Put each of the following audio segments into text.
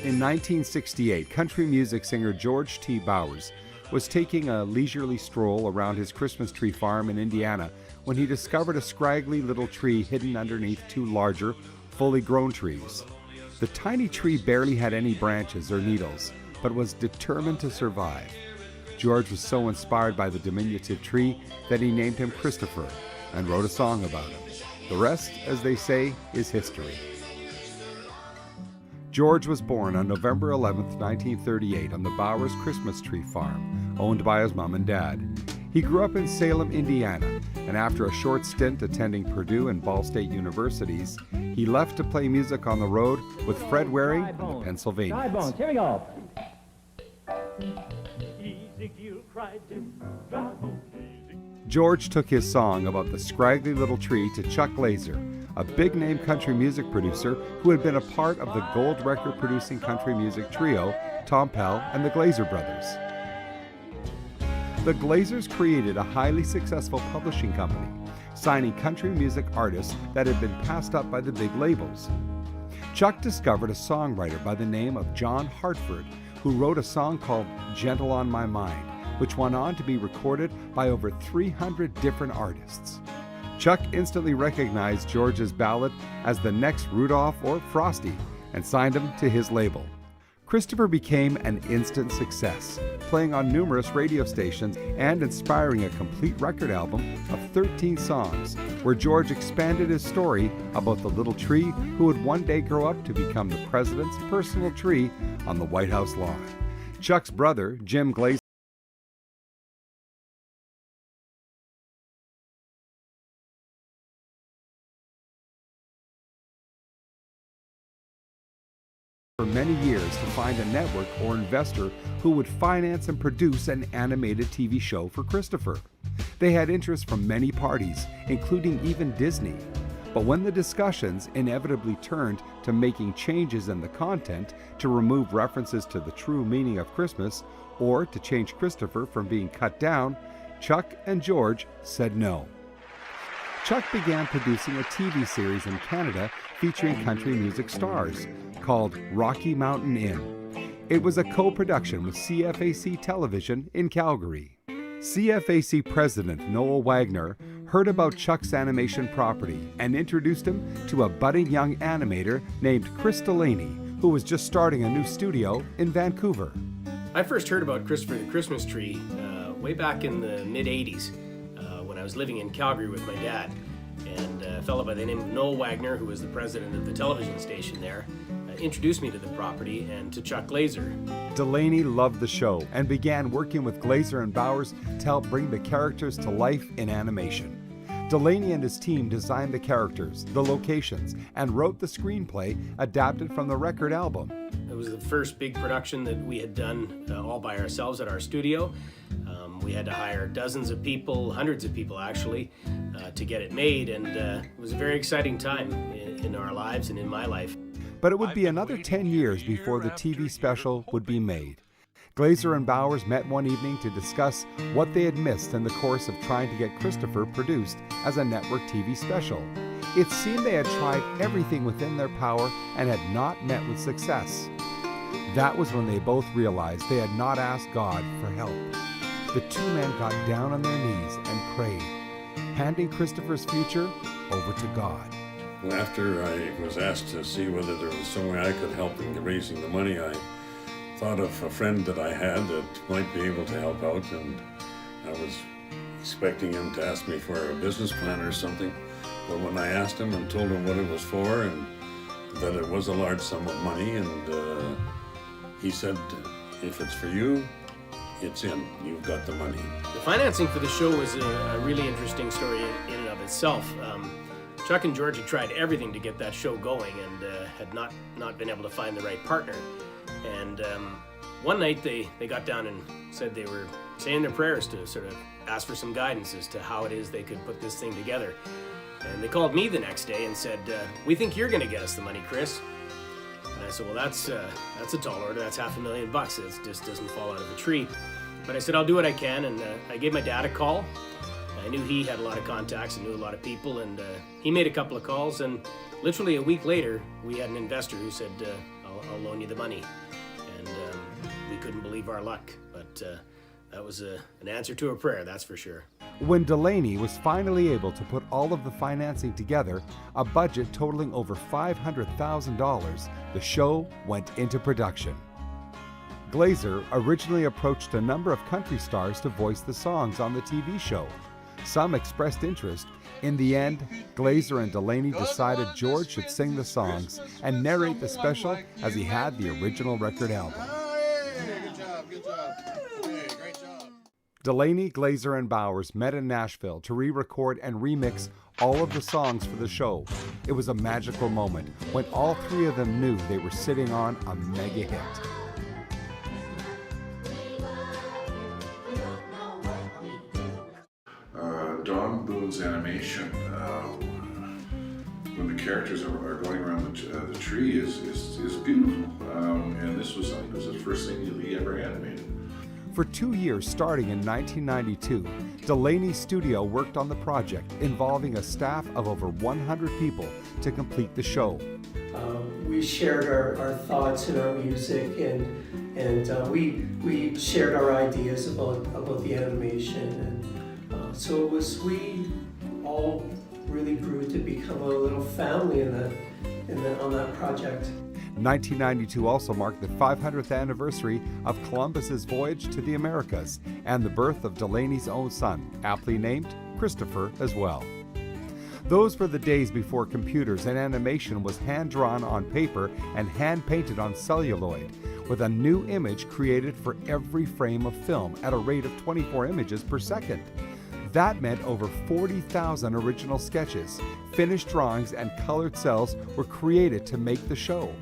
In 1968, country music singer George T. Bowers was taking a leisurely stroll around his Christmas tree farm in Indiana when he discovered a scraggly little tree hidden underneath two larger, fully grown trees. The tiny tree barely had any branches or needles, but was determined to survive. George was so inspired by the diminutive tree that he named him Christopher and wrote a song about him. The rest, as they say, is history. George was born on November 11, 1938 on the Bowers Christmas Tree Farm, owned by his mom and dad. He grew up in Salem, Indiana, and after a short stint attending Purdue and Ball State Universities, he left to play music on the road with Fred Waring and the Pennsylvanians. Here we go. George took his song about the scraggly little tree to Chuck Glazer, a big-name country music producer who had been a part of the gold record-producing country music trio, Tom Pell and the Glazer Brothers. The Glazers created a highly successful publishing company, signing country music artists that had been passed up by the big labels. Chuck discovered a songwriter by the name of John Hartford, who wrote a song called Gentle on My Mind, which went on to be recorded by over 300 different artists. Chuck instantly recognized George's ballad as the next Rudolph or Frosty and signed him to his label. Christopher became an instant success, playing on numerous radio stations and inspiring a complete record album of 13 songs, where George expanded his story about the little tree who would one day grow up to become the president's personal tree on the White House lawn. Chuck's brother, Jim Glazer, for many years to find a network or investor who would finance and produce an animated TV show for Christopher. They had interest from many parties, including even Disney. But when the discussions inevitably turned to making changes in the content to remove references to the true meaning of Christmas or to change Christopher from being cut down, Chuck and George said no. Chuck began producing a TV series in Canada featuring country music stars called Rocky Mountain Inn. It was a co-production with CFAC Television in Calgary. CFAC President Noel Wagner heard about Chuck's animation property and introduced him to a budding young animator named Chris Delaney, who was just starting a new studio in Vancouver. I first heard about Christopher the Christmas Tree way back in the mid-'80s when I was living in Calgary with my dad. And a fellow by the name of Noel Wagner, who was the president of the television station there, introduced me to the property and to Chuck Glazer. Delaney loved the show and began working with Glazer and Bowers to help bring the characters to life in animation. Delaney and his team designed the characters, the locations, and wrote the screenplay adapted from the record album. It was the first big production that we had done all by ourselves at our studio. We had to hire dozens of people, hundreds of people actually, to get it made, and it was a very exciting time in our lives and in my life. But it would be another 10 years before the TV special would be made. Glazer and Bowers met one evening to discuss what they had missed in the course of trying to get Christopher produced as a network TV special. It seemed they had tried everything within their power and had not met with success. That was when they both realized they had not asked God for help. The two men got down on their knees and prayed, handing Christopher's future over to God. After I was asked to see whether there was some way I could help in raising the money, I thought of a friend that I had that might be able to help out, and I was expecting him to ask me for a business plan or something. But when I asked him and told him what it was for and that it was a large sum of money, and he said, if it's for you, it's in. You've got the money. The financing for the show was a really interesting story in and of itself. Chuck and George had tried everything to get that show going and had not been able to find the right partner. And one night they got down and said they were saying their prayers to sort of ask for some guidance as to how it is they could put this thing together. And they called me the next day and said, we think you're going to get us the money, Chris. And I said, well, that's a tall order. That's $500,000. It just doesn't fall out of a tree. But I said, I'll do what I can. And I gave my dad a call. I knew he had a lot of contacts and knew a lot of people. And he made a couple of calls. And literally a week later, we had an investor who said, I'll loan you the money. And we couldn't believe our luck, but that was an answer to a prayer, that's for sure. When Delaney was finally able to put all of the financing together, a budget totaling over $500,000, the show went into production. Glazer originally approached a number of country stars to voice the songs on the TV show. Some expressed interest. In the end, Glazer and Delaney decided George should sing the songs and narrate the special as he had the original record album. Good job. Hey, great job. Delaney, Glazer, and Bowers met in Nashville to re-record and remix all of the songs for the show. It was a magical moment when all three of them knew they were sitting on a mega hit. Don Boone's animation, when the characters are going around the tree, is beautiful. And this was, I think, was the first thing he ever animated. For 2 years, starting in 1992, Delaney's studio worked on the project, involving a staff of over 100 people to complete the show. We shared our thoughts and our music, and we shared our ideas about the animation, and so it was, we all really grew to become a little family on that project. 1992 also marked the 500th anniversary of Columbus's voyage to the Americas and the birth of Delaney's own son, aptly named Christopher as well. Those were the days before computers and animation was hand-drawn on paper and hand-painted on celluloid, with a new image created for every frame of film at a rate of 24 images per second. That meant over 40,000 original sketches, finished drawings, and colored cells were created to make the show.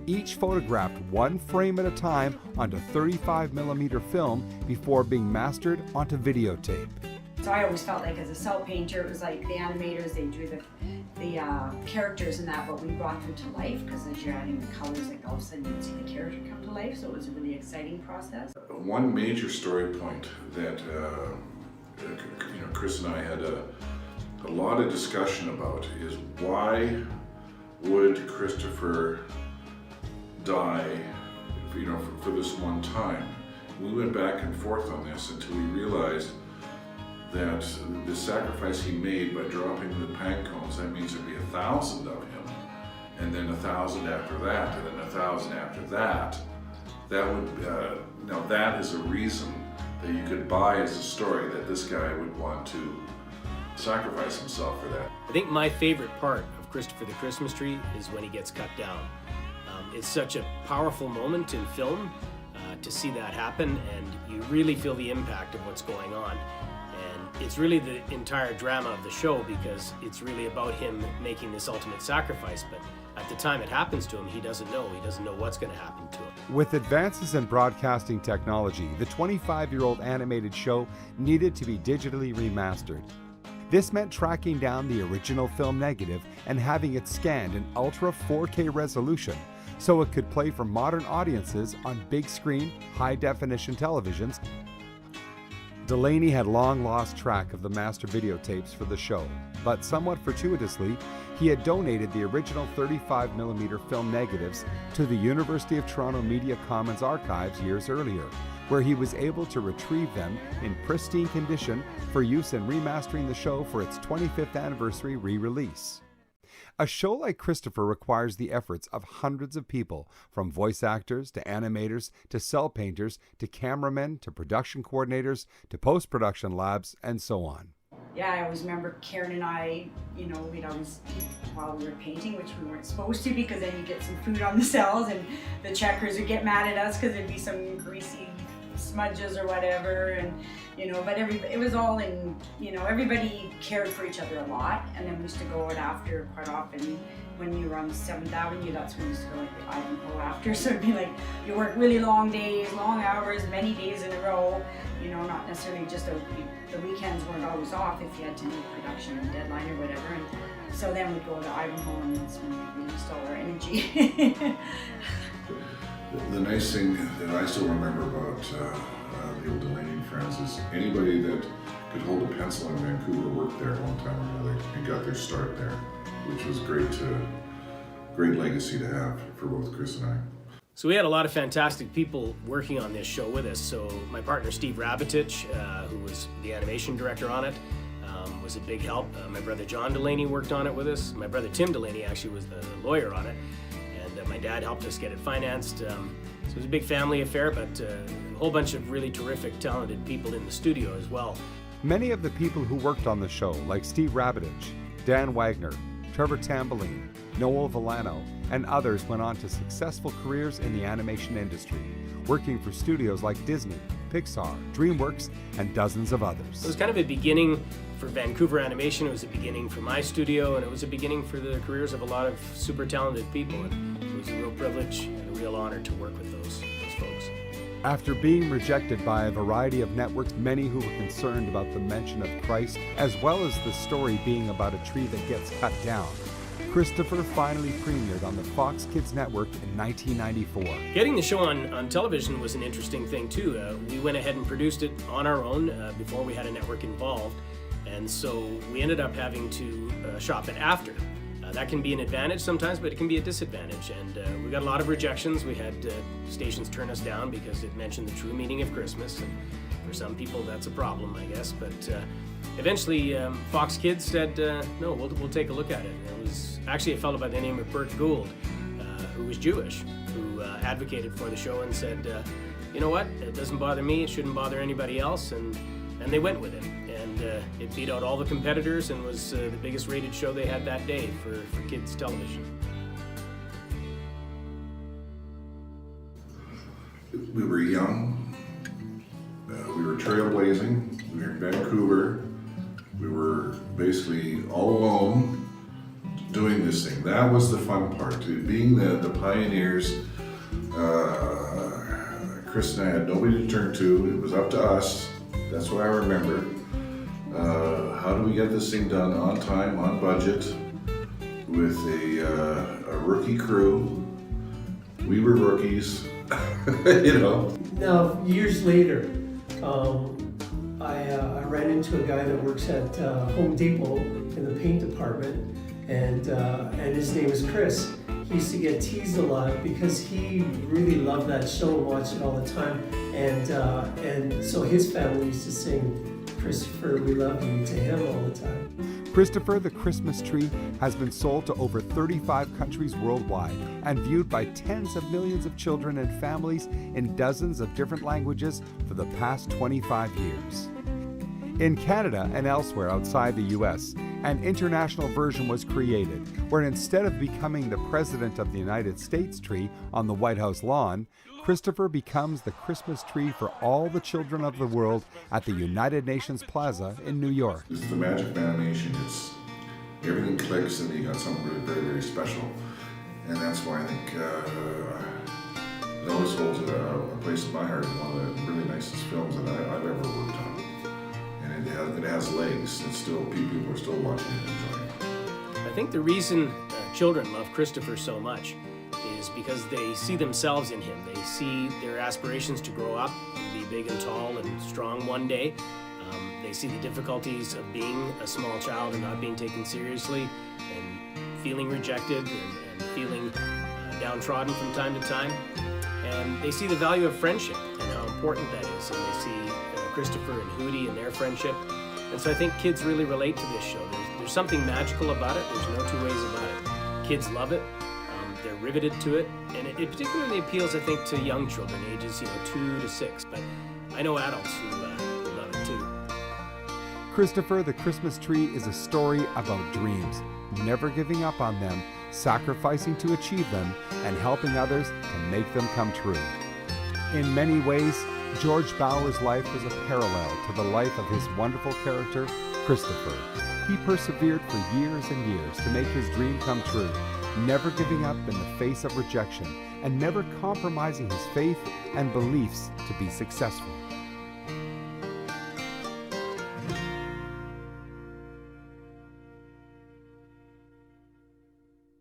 Each photographed one frame at a time onto 35mm film before being mastered onto videotape. So I always felt like as a cell painter, it was like the animators, they drew the characters and that, but we brought them to life, because as you're adding the colors, like all of a sudden you'd see the character come to life, so it was a really exciting process. One major story point that Chris and I had a lot of discussion about is, why would Christopher die, for this one time? We went back and forth on this until we realized that the sacrifice he made by dropping the pine cones, that means there'd be 1,000 of him, and then 1,000 after that, and then 1,000 after that. That would, now that is a reason that you could buy as a story that this guy would want to sacrifice himself for that. I think my favorite part of Christopher the Christmas Tree is when he gets cut down. It's such a powerful moment in film to see that happen, and you really feel the impact of what's going on. And it's really the entire drama of the show, because it's really about him making this ultimate sacrifice, but at the time it happens to him, he doesn't know what's going to happen to him. With advances in broadcasting technology, the 25-year-old animated show needed to be digitally remastered. This meant tracking down the original film negative and having it scanned in Ultra 4K resolution, so it could play for modern audiences on big screen, high-definition televisions. Delaney had long lost track of the master videotapes for the show, but somewhat fortuitously, he had donated the original 35mm film negatives to the University of Toronto Media Commons archives years earlier, where he was able to retrieve them in pristine condition for use in remastering the show for its 25th anniversary re-release. A show like Christopher requires the efforts of hundreds of people, from voice actors to animators to cell painters to cameramen to production coordinators to post-production labs and so on. Yeah, I always remember Karen and I, we'd always eat while we were painting, which we weren't supposed to, because then you get some food on the cells and the checkers would get mad at us because there'd be some greasy smudges or whatever, and but it was all in, everybody cared for each other a lot, and then we used to go out after quite often. When you were on 7th Avenue, that's when we used to go like the Ivanhoe after, so it'd be like, you work really long days, long hours, many days in a row, not necessarily just the weekends weren't always off if you had to meet production and deadline or whatever, and so then we'd go to Ivanhoe, and that's when we used all our energy. The nice thing that I still remember about the old Delaney and Friends is anybody that could hold a pencil in Vancouver worked there a long time or another and got their start there, which was great legacy to have for both Chris and I. So we had a lot of fantastic people working on this show with us. So my partner Steve Rabitich, who was the animation director on it, was a big help. My brother John Delaney worked on it with us. My brother Tim Delaney actually was the lawyer on it. And my dad helped us get it financed. So it was a big family affair, but a whole bunch of really terrific, talented people in the studio as well. Many of the people who worked on the show, like Steve Rabitich, Dan Wagner, Trevor Tamboline, Noel Villano, and others went on to successful careers in the animation industry, working for studios like Disney, Pixar, Dreamworks, and dozens of others. It was kind of a beginning for Vancouver Animation. It was a beginning for my studio, and it was a beginning for the careers of a lot of super talented people. And it was a real privilege and a real honor to work with those folks. After being rejected by a variety of networks, many who were concerned about the mention of Christ, as well as the story being about a tree that gets cut down, Christopher finally premiered on the Fox Kids Network in 1994. Getting the show on television was an interesting thing too. We went ahead and produced it on our own before we had a network involved, and so we ended up having to shop it after. That can be an advantage sometimes, but it can be a disadvantage, and we got a lot of rejections. We had stations turn us down because it mentioned the true meaning of Christmas, and for some people that's a problem, I guess, but eventually Fox Kids said, no, we'll take a look at it. And it was actually a fellow by the name of Bert Gould, who was Jewish, who advocated for the show and said, you know what, it doesn't bother me, it shouldn't bother anybody else, and they went with it. And it beat out all the competitors and was the biggest rated show they had that day for kids television. We were young, we were trailblazing, we were in Vancouver, we were basically all alone doing this thing. That was the fun part, being the pioneers. Chris and I had nobody to turn to, it was up to us. That's what I remember. How do we get this thing done on time, on budget, with a rookie crew? We were rookies, you know. Now, years later, I ran into a guy that works at Home Depot in the paint department, and his name is Chris. He used to get teased a lot because he really loved that show and watched it all the time, and so his family used to sing "Christopher, we love you" to him all the time. Christopher the Christmas Tree has been sold to over 35 countries worldwide and viewed by tens of millions of children and families in dozens of different languages for the past 25 years. In Canada and elsewhere outside the US, an international version was created where instead of becoming the President of the United States tree on the White House lawn, Christopher becomes the Christmas tree for all the children of the world at the United Nations Plaza in New York. It's the magic of animation. It's everything clicks and you got something really very, very special. And that's why I think it always holds a place in my heart. It's one of the really nicest films that I've ever worked on. And it has legs, and still people are still watching it and enjoying it. I think the reason children love Christopher so much is because they see themselves in him. They see their aspirations to grow up and be big and tall and strong one day. They see the difficulties of being a small child and not being taken seriously and feeling rejected and feeling downtrodden from time to time. And they see the value of friendship and how important that is. And they see Christopher and Hootey and their friendship. And so I think kids really relate to this show. There's something magical about it. There's no two ways about it. Kids love it. They're riveted to it, and it particularly appeals, I think, to young children, ages 2 to 6. But I know adults who love it too. Christopher the Christmas Tree is a story about dreams, never giving up on them, sacrificing to achieve them, and helping others to make them come true. In many ways, George Bauer's life was a parallel to the life of his wonderful character, Christopher. He persevered for years and years to make his dream come true, never giving up in the face of rejection, and never compromising his faith and beliefs to be successful.